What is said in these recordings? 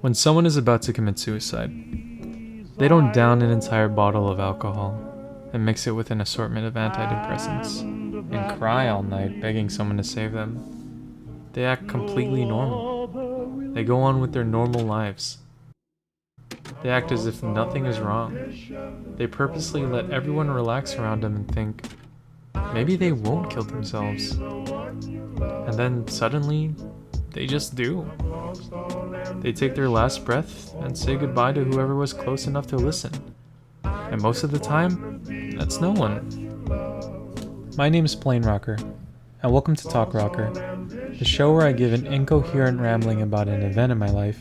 When someone is about to commit suicide, they don't down an entire bottle of alcohol and mix it with an assortment of antidepressants and cry all night begging someone to save them. They act completely normal. They go on with their normal lives. They act as if nothing is wrong. They purposely let everyone relax around them and think, maybe they won't kill themselves. And then suddenly, they just do. They take their last breath and say goodbye to whoever was close enough to listen. And most of the time, that's no one. My name is TalkRocker, and welcome to TalkRocker, the show where I give an incoherent rambling about an event in my life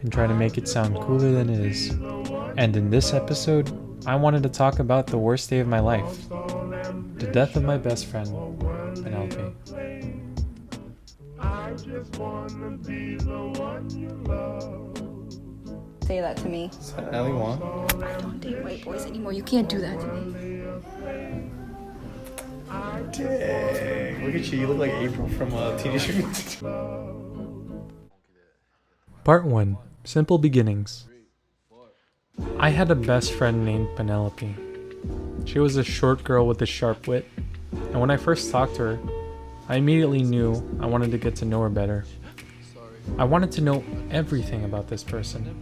and try to make it sound cooler than it is. And in this episode, I wanted to talk about the worst day of my life, the death of my best friend, Penelope. Say that to me. Is that Ellie Wong? I don't date white boys anymore. You can't do that to me. Dang, look at you look like April from Teenage Mutant Ninja Turtles. Part 1. Simple Beginnings. I had a best friend named Penelope. She was a short girl with a sharp wit, and when I first talked to her, I immediately knew I wanted to get to know her better. I wanted to know everything about this person.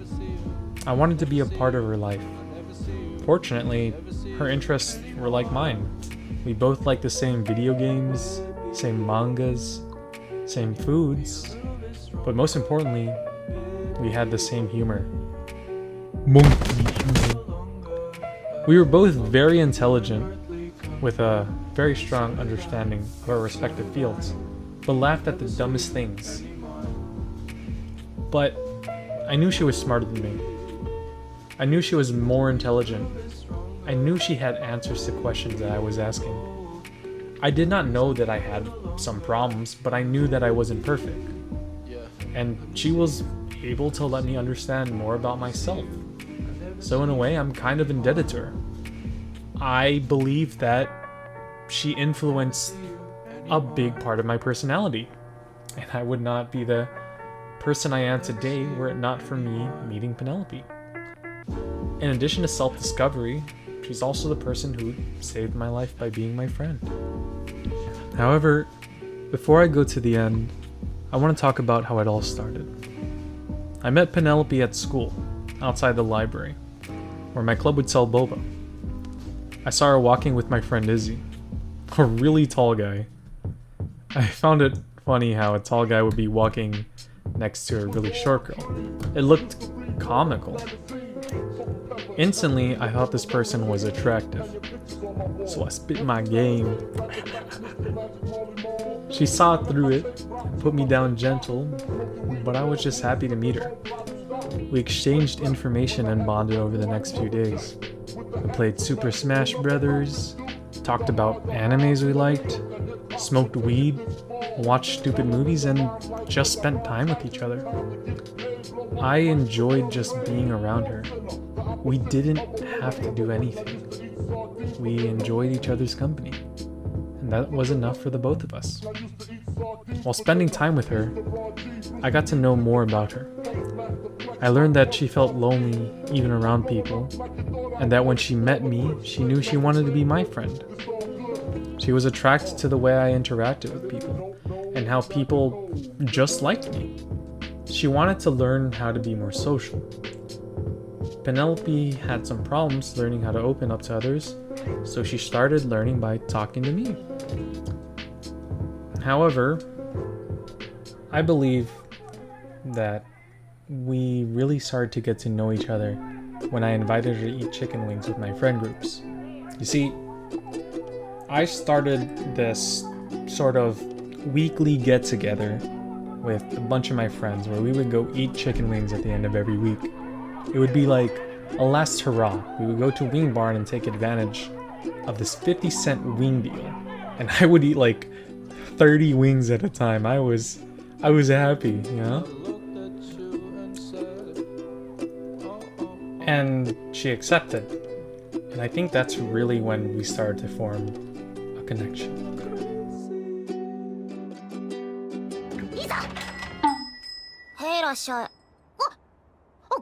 I wanted to be a part of her life. Fortunately, her interests were like mine. We both liked the same video games, same mangas, same foods, but most importantly, we had the same humor. Monkey humor. We were both very intelligent, with a very strong understanding of our respective fields, but laughed at the dumbest things. But I knew she was smarter than me. I knew she was more intelligent. I knew she had answers to questions that I was asking. I did not know that I had some problems, but I knew that I wasn't perfect. And she was able to let me understand more about myself. So in a way, I'm kind of indebted to her. I believe that she influenced a big part of my personality, and I would not be the person I am today were it not for me meeting Penelope. In addition to self-discovery, she's also the person who saved my life by being my friend. However, before I go to the end, I want to talk about how it all started. I met Penelope at school, outside the library, where my club would sell boba. I saw her walking with my friend Izzy, a really tall guy. I found it funny how a tall guy would be walking next to a really short girl. It looked comical. Instantly, I thought this person was attractive, so I spit my game. She saw through it, put me down gentle, but I was just happy to meet her. We exchanged information and bonded over the next few days. We played Super Smash Brothers, talked about animes we liked, smoked weed, watched stupid movies, and just spent time with each other. I enjoyed just being around her. We didn't have to do anything. We enjoyed each other's company, and that was enough for the both of us. While spending time with her, I got to know more about her. I learned that she felt lonely even around people, and that when she met me, she knew she wanted to be my friend. She was attracted to the way I interacted with people, and how people just liked me. She wanted to learn how to be more social. Penelope had some problems learning how to open up to others, so she started learning by talking to me. However, I believe that we really started to get to know each other when I invited her to eat chicken wings with my friend groups. You see, I started this sort of weekly get-together with a bunch of my friends where we would go eat chicken wings at the end of every week. It would be like a last hurrah. We would go to Wing Barn and take advantage of this 50-cent wing deal. And I would eat like 30 wings at a time. I was happy, you know? And she accepted. And I think that's really when we started to form a connection.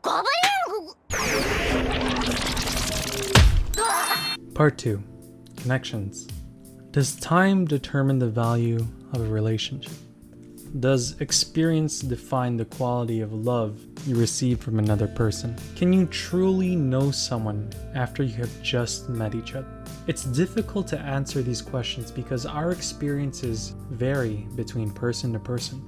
Part 2. Connections. Does time determine the value of a relationship? Does experience define the quality of love you receive from another person? Can you truly know someone after you have just met each other? It's difficult to answer these questions because our experiences vary between person to person.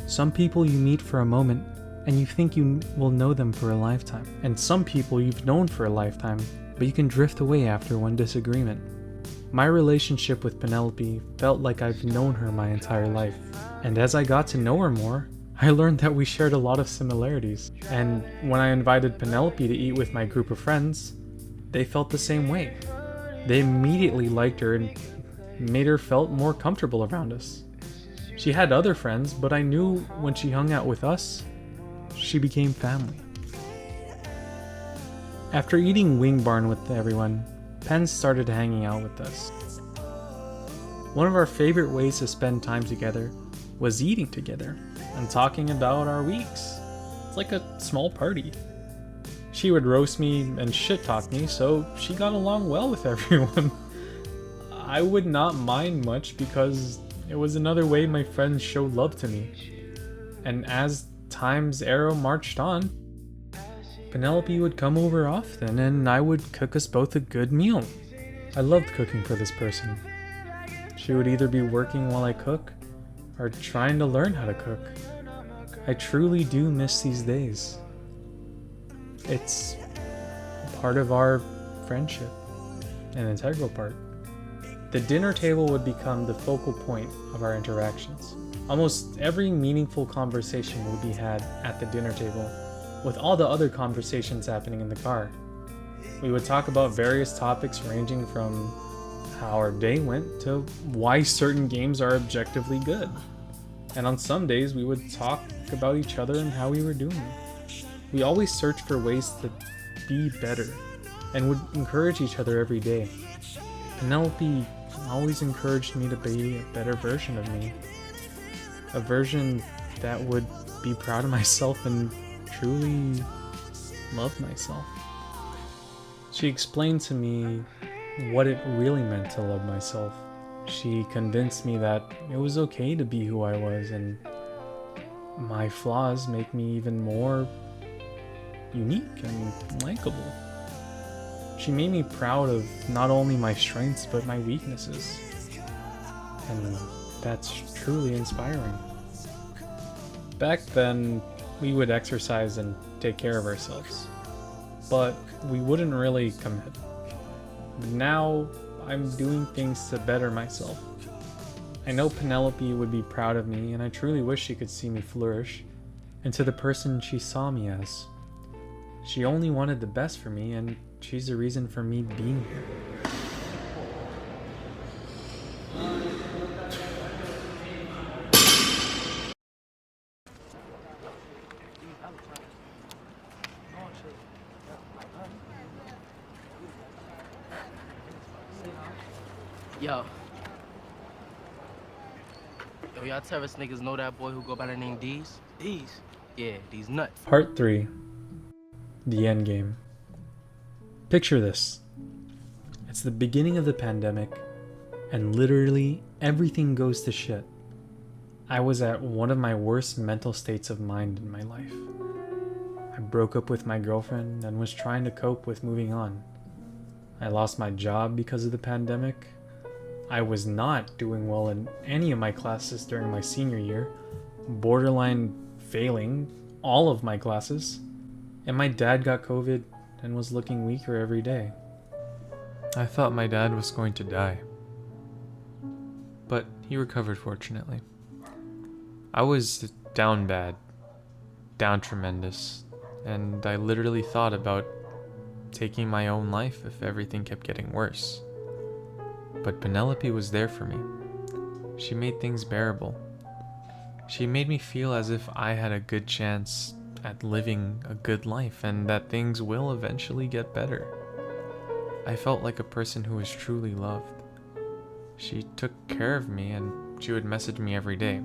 Some people you meet for a moment and you think you will know them for a lifetime. And some people you've known for a lifetime, but you can drift away after one disagreement. My relationship with Penelope felt like I've known her my entire life. And as I got to know her more, I learned that we shared a lot of similarities. And when I invited Penelope to eat with my group of friends, they felt the same way. They immediately liked her and made her felt more comfortable around us. She had other friends, but I knew when she hung out with us, she became family. After eating Wing Barn with everyone, Pen started hanging out with us. One of our favorite ways to spend time together was eating together and talking about our weeks. It's like a small party. She would roast me and shit talk me, so she got along well with everyone. I would not mind much because it was another way my friends showed love to me. And as time's arrow marched on, Penelope would come over often and I would cook us both a good meal. I loved cooking for this person. She would either be working while I cook or trying to learn how to cook. I truly do miss these days. It's part of our friendship, an integral part. The dinner table would become the focal point of our interactions. Almost every meaningful conversation would be had at the dinner table, with all the other conversations happening in the car. We would talk about various topics ranging from how our day went to why certain games are objectively good. And on some days we would talk about each other and how we were doing. We always searched for ways to be better and would encourage each other every day. Penelope always encouraged me to be a better version of me. A version that would be proud of myself and truly love myself. She explained to me what it really meant to love myself. She convinced me that it was okay to be who I was, and my flaws make me even more unique and likable. She made me proud of not only my strengths but my weaknesses, and that's truly inspiring. Back then, we would exercise and take care of ourselves, but we wouldn't really commit. Now, I'm doing things to better myself. I know Penelope would be proud of me, and I truly wish she could see me flourish into the person she saw me as. She only wanted the best for me, and she's the reason for me being here. Yo, y'all terrorist niggas know that boy who go by the name D's? D's? Yeah, these nuts. Part 3. The Endgame. Picture this. It's the beginning of the pandemic, and literally everything goes to shit. I was at one of my worst mental states of mind in my life. I broke up with my girlfriend and was trying to cope with moving on. I lost my job because of the pandemic. I was not doing well in any of my classes during my senior year, borderline failing all of my classes. And my dad got COVID and was looking weaker every day. I thought my dad was going to die, but he recovered fortunately. I was down bad, down tremendous, and I literally thought about taking my own life if everything kept getting worse. But Penelope was there for me. She made things bearable. She made me feel as if I had a good chance at living a good life and that things will eventually get better. I felt like a person who was truly loved. She took care of me and she would message me every day.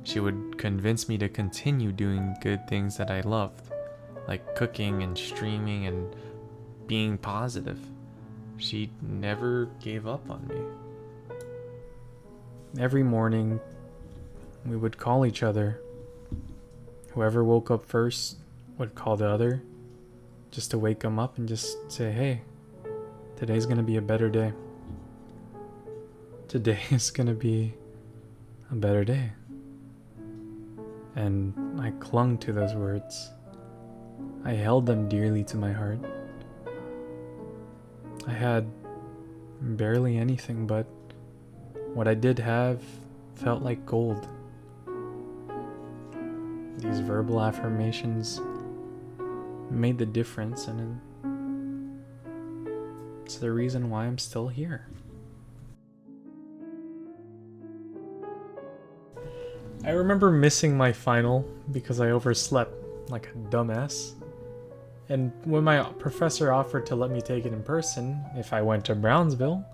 She would convince me to continue doing good things that I loved. like cooking and streaming and being positive. She never gave up on me. Every morning, we would call each other. Whoever woke up first would call the other just to wake them up and just say, hey, today's gonna be a better day. Today is gonna be a better day. And I clung to those words. I held them dearly to my heart. I had barely anything, but what I did have felt like gold. These verbal affirmations made the difference, and it's the reason why I'm still here. I remember missing my final because I overslept like a dumbass. And when my professor offered to let me take it in person if I went to Brownsville,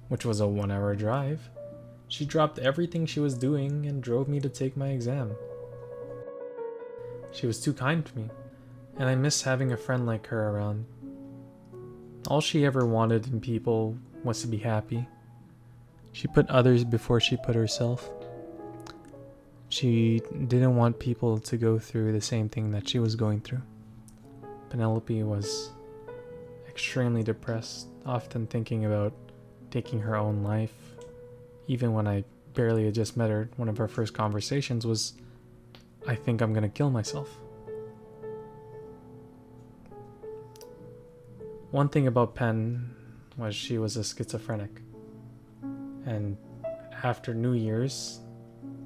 which was a 1-hour drive, she dropped everything she was doing and drove me to take my exam. She was too kind to me, and I miss having a friend like her around. All she ever wanted in people was to be happy. She put others before she put herself. She didn't want people to go through the same thing that she was going through. Penelope was extremely depressed, often thinking about taking her own life. Even when I barely had just met her, one of our first conversations was, I think I'm gonna kill myself. One thing about Pen was she was a schizophrenic. And after New Year's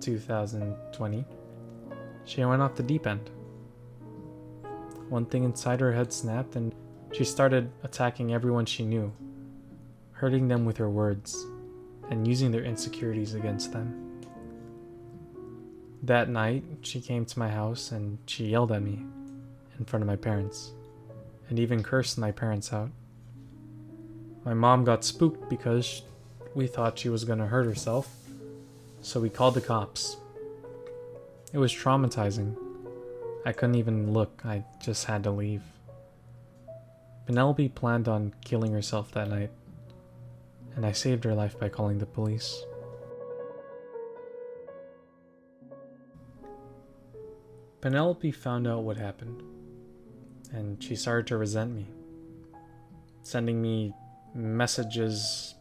2020, she went off the deep end. One thing inside her head snapped and she started attacking everyone she knew, hurting them with her words, and using their insecurities against them. That night, she came to my house and she yelled at me in front of my parents, and even cursed my parents out. My mom got spooked because we thought she was gonna hurt herself, so we called the cops. It was traumatizing. I couldn't even look, I just had to leave. Penelope planned on killing herself that night, and I saved her life by calling the police. Penelope found out what happened, and she started to resent me, sending me messages,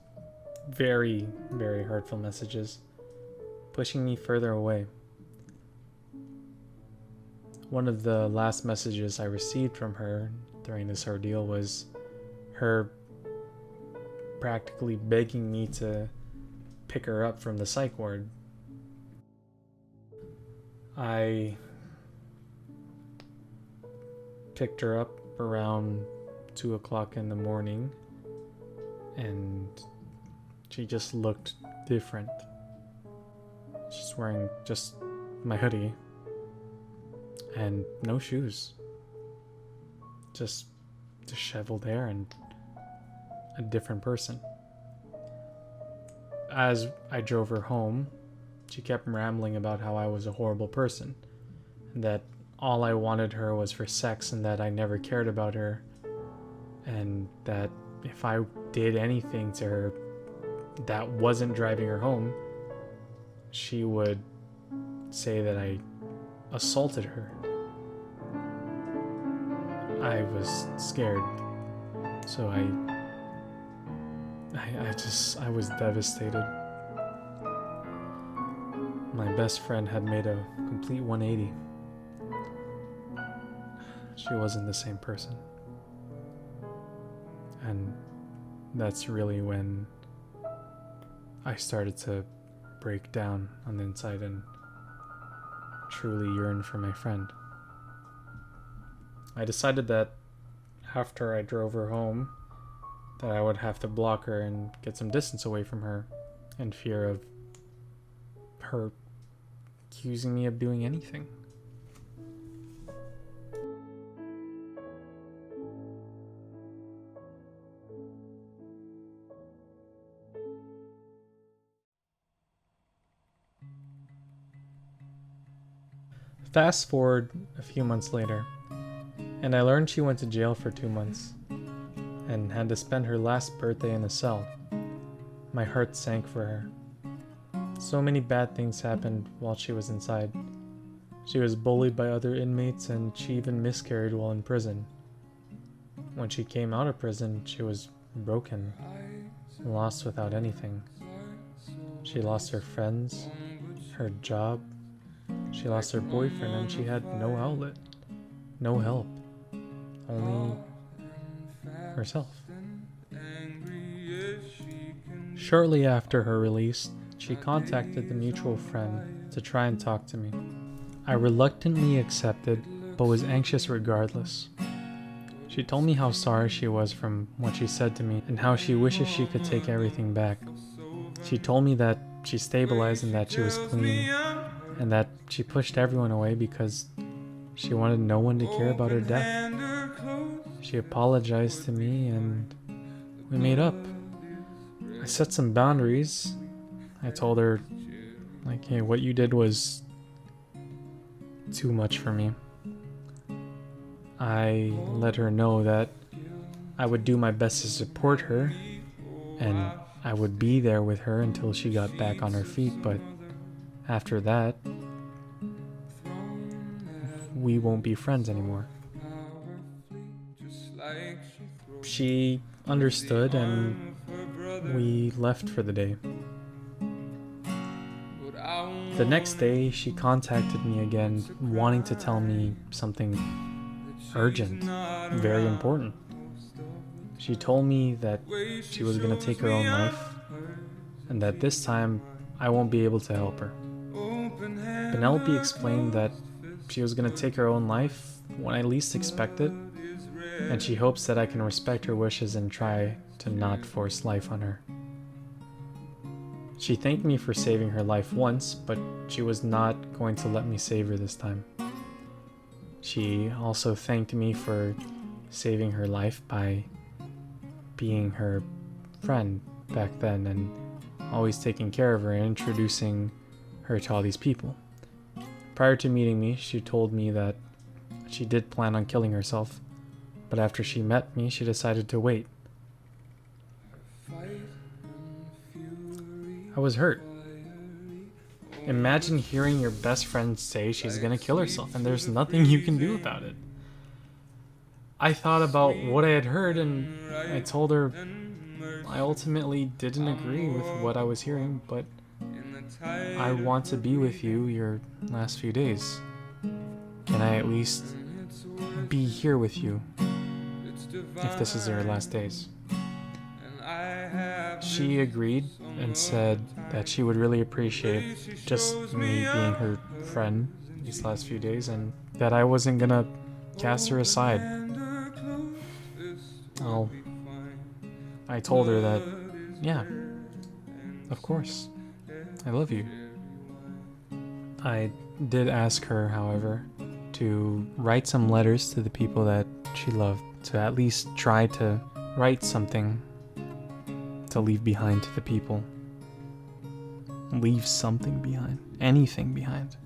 very, very hurtful messages, pushing me further away. One of the last messages I received from her during this ordeal was her practically begging me to pick her up from the psych ward. I picked her up around 2 o'clock in the morning, and she just looked different. She's wearing just my hoodie and no shoes, just disheveled hair and a different person. As I drove her home, she kept rambling about how I was a horrible person, and that all I wanted her was for sex, and that I never cared about her, and that if I did anything to her that wasn't driving her home, she would say that I assaulted her. I was scared, so I was devastated. My best friend had made a complete 180. She wasn't the same person. And that's really when I started to break down on the inside and truly yearn for my friend. I decided that after I drove her home, that I would have to block her and get some distance away from her, in fear of her accusing me of doing anything. Fast forward a few months later, And I learned she went to jail for 2 months and had to spend her last birthday in a cell. My heart sank for her. So many bad things happened while she was inside. She was bullied by other inmates and she even miscarried while in prison. When she came out of prison, she was broken, lost without anything. She lost her friends, her job, she lost her boyfriend, and she had no outlet, no help, only herself. Shortly after her release, she contacted the mutual friend to try and talk to me. I reluctantly accepted, but was anxious regardless. She told me how sorry she was from what she said to me and how she wishes she could take everything back. She told me that she stabilized and that she was clean and that she pushed everyone away because she wanted no one to care about her death. She apologized to me and we made up. I set some boundaries. I told her, like, hey, what you did was too much for me. I let her know that I would do my best to support her and I would be there with her until she got back on her feet, but after that, we won't be friends anymore. She understood and we left for the day. The next day, she contacted me again, wanting to tell me something urgent, very important. She told me that she was going to take her own life and that this time I won't be able to help her. Penelope explained that she was going to take her own life when I least expect it, and she hopes that I can respect her wishes and try to not force life on her. She thanked me for saving her life once, but she was not going to let me save her this time. She also thanked me for saving her life by being her friend back then and always taking care of her and introducing her to all these people. Prior to meeting me, she told me that she did plan on killing herself, but after she met me, she decided to wait. I was hurt. Imagine hearing your best friend say she's gonna kill herself and there's nothing you can do about it. I thought about what I had heard and I told her I ultimately didn't agree with what I was hearing, but I want to be with you your last few days. Can I at least be here with you if this is your last days? She agreed and said that she would really appreciate just me being her friend these last few days and that I wasn't gonna cast her aside. I told her that, yeah, of course, I love you. I did ask her, however, to write some letters to the people that she loved, to at least try to write something to leave behind to the people. Leave something behind. Anything behind.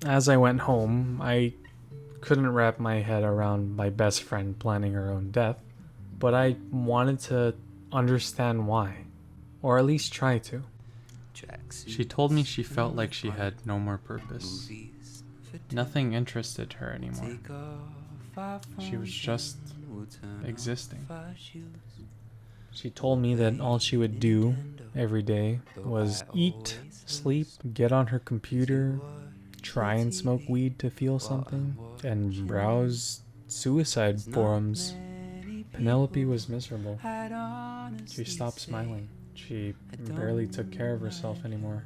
As I went home, I couldn't wrap my head around my best friend planning her own death, but I wanted to understand why, or at least try to. She told me she felt like she had no more purpose. Nothing interested her anymore. She was just existing. She told me that all she would do every day was eat, sleep, get on her computer, try and smoke weed to feel something, and browse suicide forums. Penelope was miserable. She stopped smiling. She barely took care of herself anymore.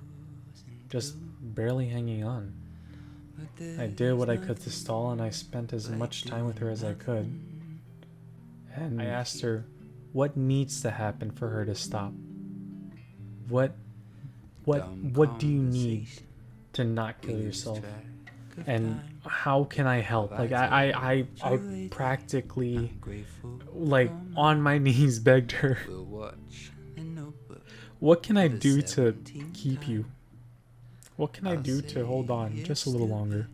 Just barely hanging on. I did what I could to stall and I spent as much time with her as I could. And I asked her, what needs to happen for her to stop? What do you need to not kill yourself? And how can I help? Like I practically like on my knees begged her. What can I do to keep you? What can I do to hold on just a little longer?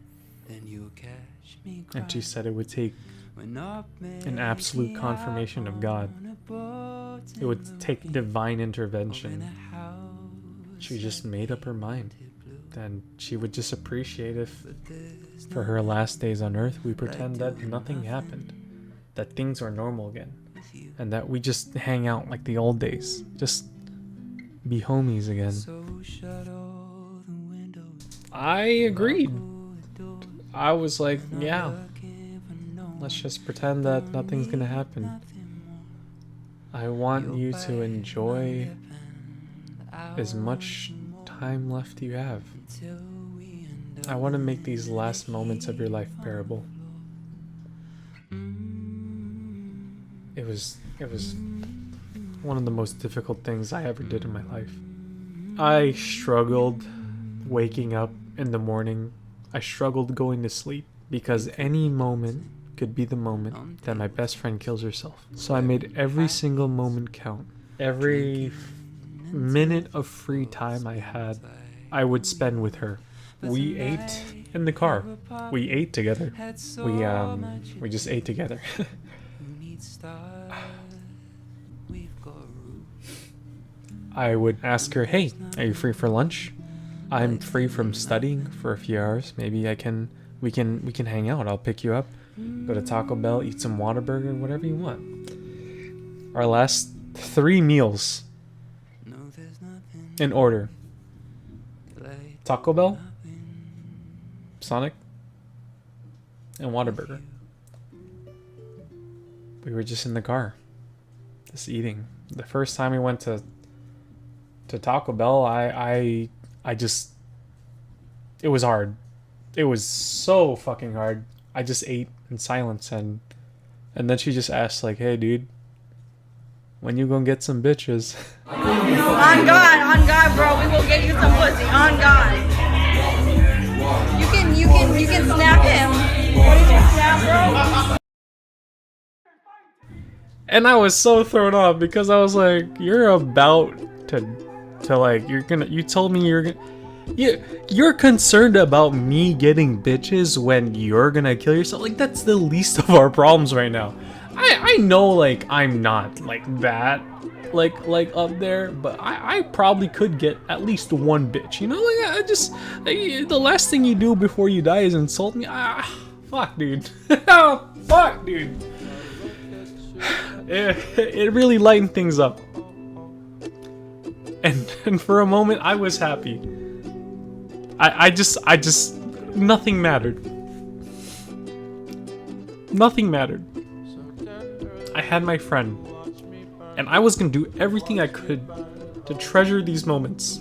And she said it would take an absolute confirmation of God. It would take divine intervention. She just made up her mind. And she would just appreciate if, for her last days on earth, we pretend that nothing happened. That things are normal again. And that we just hang out like the old days. Just be homies again. I agreed. I was like, yeah. Let's just pretend that nothing's gonna happen. I want you to enjoy as much time left you have. I want to make these last moments of your life bearable. It was one of the most difficult things I ever did in my life. I struggled waking up in the morning. I struggled going to sleep because any moment could be the moment that my best friend kills herself. So I made every single moment count. Every minute of free time I had, I would spend with her. We ate in the car. We ate together. We just ate together. I would ask her, "Hey, are you free for lunch? I'm free from studying for a few hours. Maybe we can hang out. I'll pick you up. Go to Taco Bell, eat some Whataburger, whatever you want." Our last 3 meals in order: Taco Bell, Sonic, and Whataburger. We were just in the car, just eating. The first time we went to Taco Bell, I just, it was hard. It was so fucking hard. I just ate in silence, and then she just asked, like, "Hey, dude, when you gonna get some bitches?" On God, bro, we will get you some pussy. On God. You can snap him. What is your snap, bro? And I was so thrown off because I was like, "You're about to like, you told me you're concerned about me getting bitches when you're gonna kill yourself? Like, that's the least of our problems right now." I know, like, I'm not like that, like up there, but I probably could get at least one bitch, you know? Like, the last thing you do before you die is insult me. Fuck, dude. Fuck, dude. It really lightened things up. And for a moment, I was happy. I just, nothing mattered. Nothing mattered. I had my friend, and I was gonna do everything I could to treasure these moments.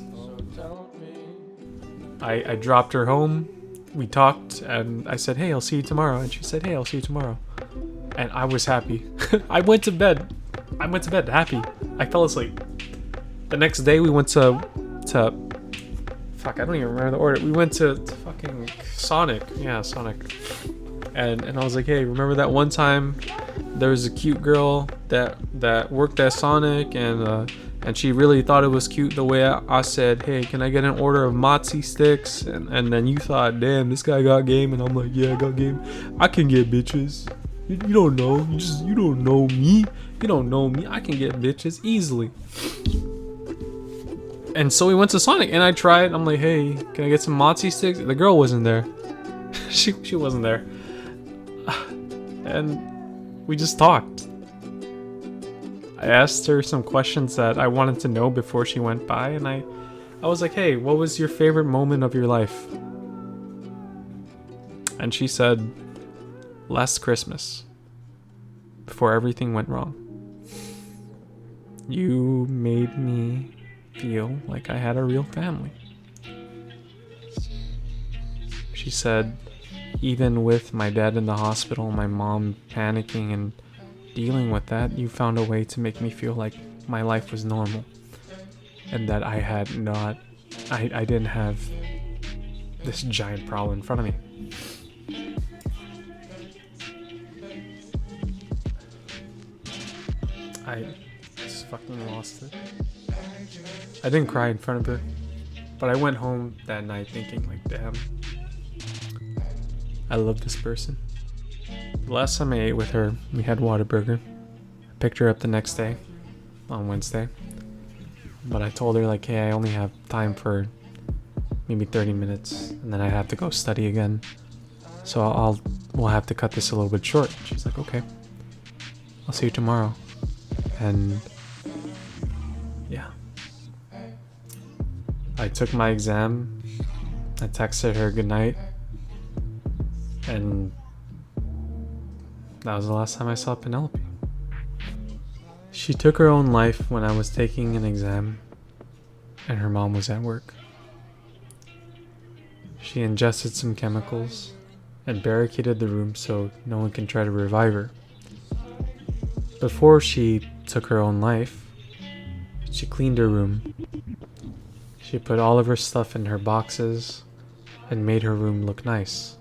I dropped her home, we talked, and I said, "Hey, I'll see you tomorrow." And she said, "Hey, I'll see you tomorrow." And I was happy. I went to bed happy. I fell asleep. The next day we went to fuck, I don't even remember the order. We went to fucking Sonic. Yeah, Sonic. And I was like, "Hey, remember that one time there was a cute girl that worked at Sonic, and she really thought it was cute the way I said, 'Hey, can I get an order of mozzie sticks?' And then you thought, 'Damn, this guy got game.' And I'm like, 'Yeah, I got game. I can get bitches. You don't know. You don't know me. You don't know me. I can get bitches easily." And so we went to Sonic, and I tried. I'm like, "Hey, can I get some mozzie sticks?" The girl wasn't there. She wasn't there. And we just talked. I asked her some questions that I wanted to know before she went by, and I was like, "Hey, what was your favorite moment of your life?" And she said, "Last Christmas, before everything went wrong. You made me feel like I had a real family." She said, "Even with my dad in the hospital, my mom panicking and dealing with that, you found a way to make me feel like my life was normal, and that I didn't have this giant problem in front of me." I just fucking lost it. I didn't cry in front of her, but I went home that night thinking like, damn, I love this person. The last time I ate with her, we had Whataburger. I picked her up the next day, on Wednesday. But I told her like, hey, I only have time for maybe 30 minutes, and then I have to go study again. So we'll have to cut this a little bit short. She's like, okay, I'll see you tomorrow. And yeah, I took my exam. I texted her goodnight, and that was the last time I saw Penelope. She took her own life when I was taking an exam and her mom was at work. She ingested some chemicals and barricaded the room so no one can try to revive her. Before she took her own life, she cleaned her room. She put all of her stuff in her boxes and made her room look nice.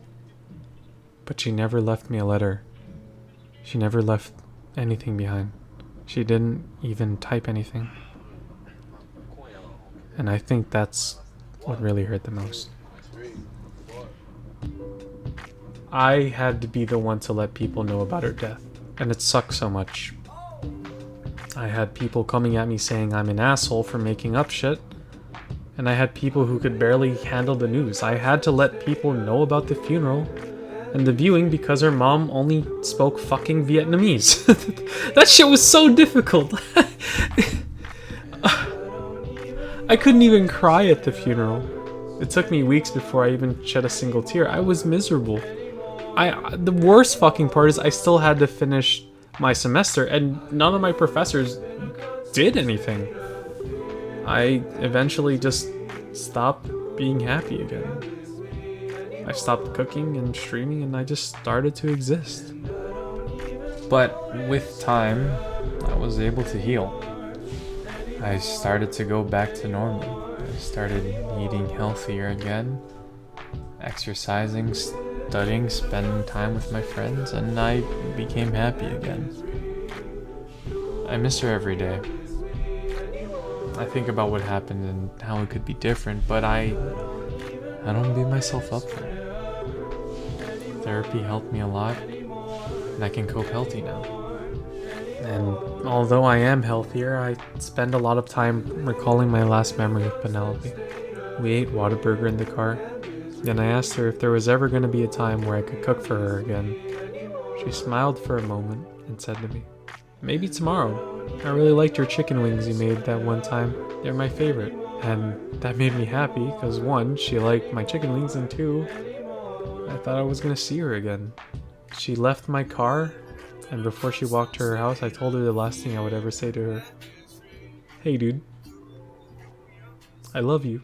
But she never left me a letter. She never left anything behind. She didn't even type anything. And I think that's what really hurt the most. I had to be the one to let people know about her death, and it sucked so much. I had people coming at me saying I'm an asshole for making up shit, and I had people who could barely handle the news. I had to let people know about the funeral and the viewing because her mom only spoke fucking Vietnamese. That shit was so difficult. I couldn't even cry at the funeral. It took me weeks before I even shed a single tear. I was miserable. The worst fucking part is I still had to finish my semester and none of my professors did anything. I eventually just stopped being happy again. I stopped cooking and streaming and I just started to exist. But with time, I was able to heal. I started to go back to normal. I started eating healthier again, exercising, studying, spending time with my friends, and I became happy again. I miss her every day. I think about what happened and how it could be different, but I don't beat myself up for it. Therapy helped me a lot, and I can cope healthy now. And although I am healthier, I spend a lot of time recalling my last memory of Penelope. We ate Whataburger in the car, and I asked her if there was ever going to be a time where I could cook for her again. She smiled for a moment and said to me, maybe tomorrow. I really liked your chicken wings you made that one time. They're my favorite. And that made me happy because 1, she liked my chicken wings, and 2, I thought I was going to see her again. She left my car, and before she walked to her house, I told her the last thing I would ever say to her. Hey dude, I love you.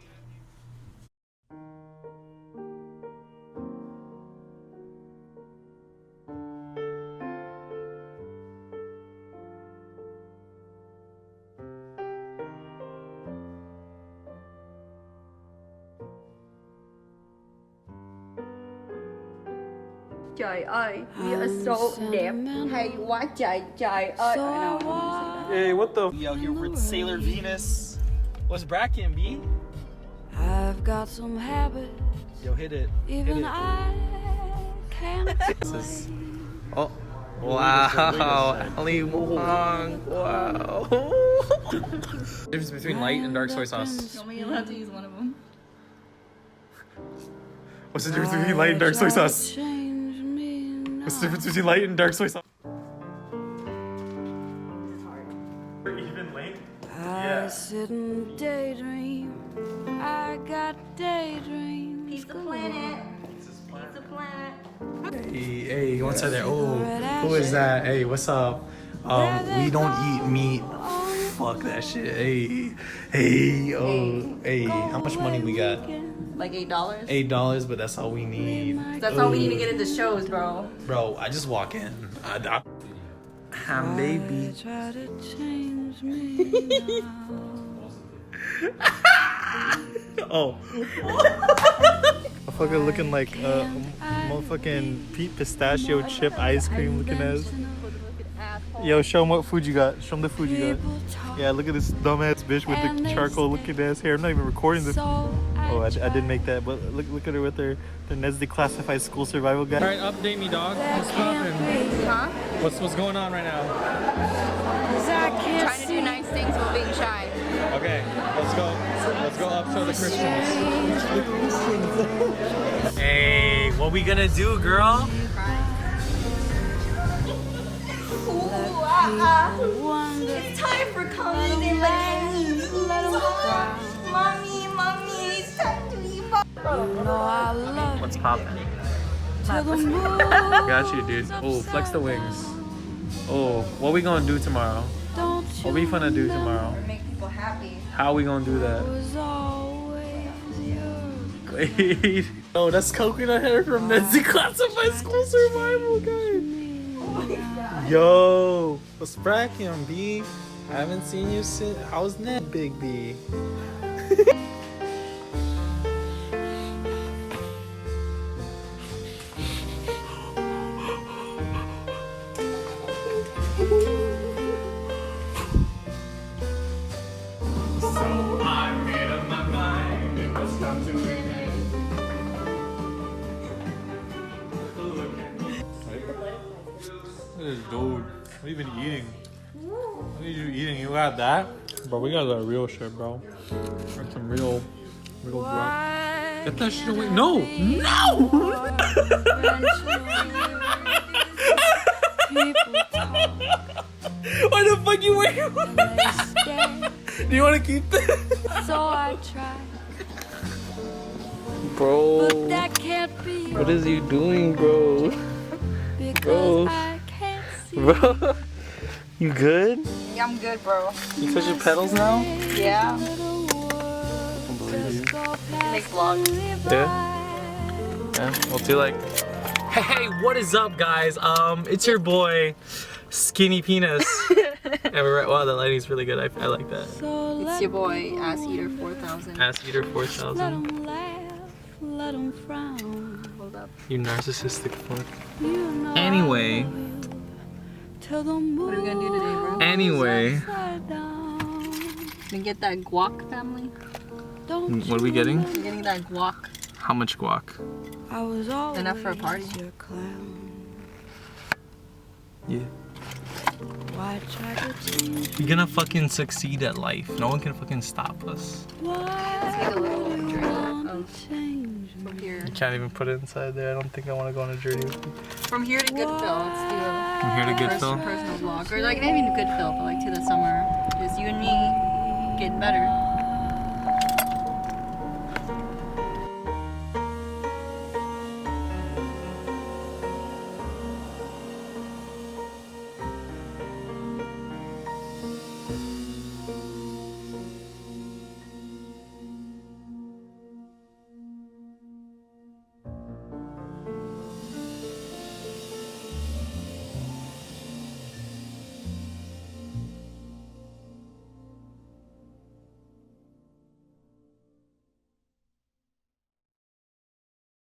Trời ơi, we are so đẹp, hay quá trời, trời ơi. No, I don't say that. Hey, what the? We out here with Sailor Venus. What's brackin', B? I've got some habits. Yo, hit it. Even I can't Oh, wow. Ali Wong. Wow. Difference between light and dark soy sauce. You're only allowed to use one of them. What's the difference between light and dark soy sauce? What's the difference between light and dark soy sauce? Even length? I sit and daydream. I got daydreams. Pizza Planet. Pizza Planet. Hey, you want to say that? Oh, who is that? Hey, what's up? We don't eat meat. Fuck that shit. Hey, how much money we got? Like $8? $8, but that's all we need. That's all we need to get into shows, bro. Bro, I just walk in. Baby. Try to change me Oh. Motherfucker looking like motherfucking Pete Pistachio chip ice cream looking ass. Yo, show them what food you got. Show them the food you got. Yeah, look at this dumbass bitch with the charcoal looking ass hair. I'm not even recording this. Oh, I didn't make that, but look at her with her Nestle classified school survival guide. Alright, update me, dog. What's poppin'? Huh? What's going on right now? Trying to do nice things while being shy. Okay, let's go. Let's go up show the Christians. Hey, what we gonna do, girl? It's time for coming in Mommy, it's time to eat. What's poppin'? Got you, dude. Oh, flex the wings. Oh, what we gonna do tomorrow? What we finna do tomorrow? Make people happy. How we gonna do that? Wait. Oh, that's coconut hair from Nestle classified school survival guide. Yo, what's cracking, B? I haven't seen you since. How's that, Big B? Dude, what have you been eating? What are you eating? You got that? Bro, we got that real shit, bro. Got some real grunt. Get that shit away. No! No! Why the fuck you waiting? Do you want to keep this? So I try, Bro, but that can't be what is you doing, bro? because I can't see. Bro, you good? Yeah, I'm good, bro. You touch your pedals now? Yeah. Make vlogs. Yeah, we'll do like. Hey, what is up, guys? It's your boy, Skinny Penis. Wow, that lighting's really good. I like that. It's your boy, Ass Eater 4000. Ass Eater 4000. Let 'em frown. Hold up. You narcissistic fuck. You know Anyway. till the moon What are we gonna do today, bro? Anyway. upside down. We get that guac, family. Don't What are we getting? We're getting that guac. How much guac? I was always Enough for a party. your clown. Yeah. Why try to change? You're gonna fucking succeed at life. No one can fucking stop us. Why Let's get a little journey of change? from here. You can't even put it inside there. I don't think I want to go on a journey with you. From here to Goodfill. Let's do a From here to Goodfill? personal vlog. Or like not even Goodfill, but like to the summer. Just you and me getting better.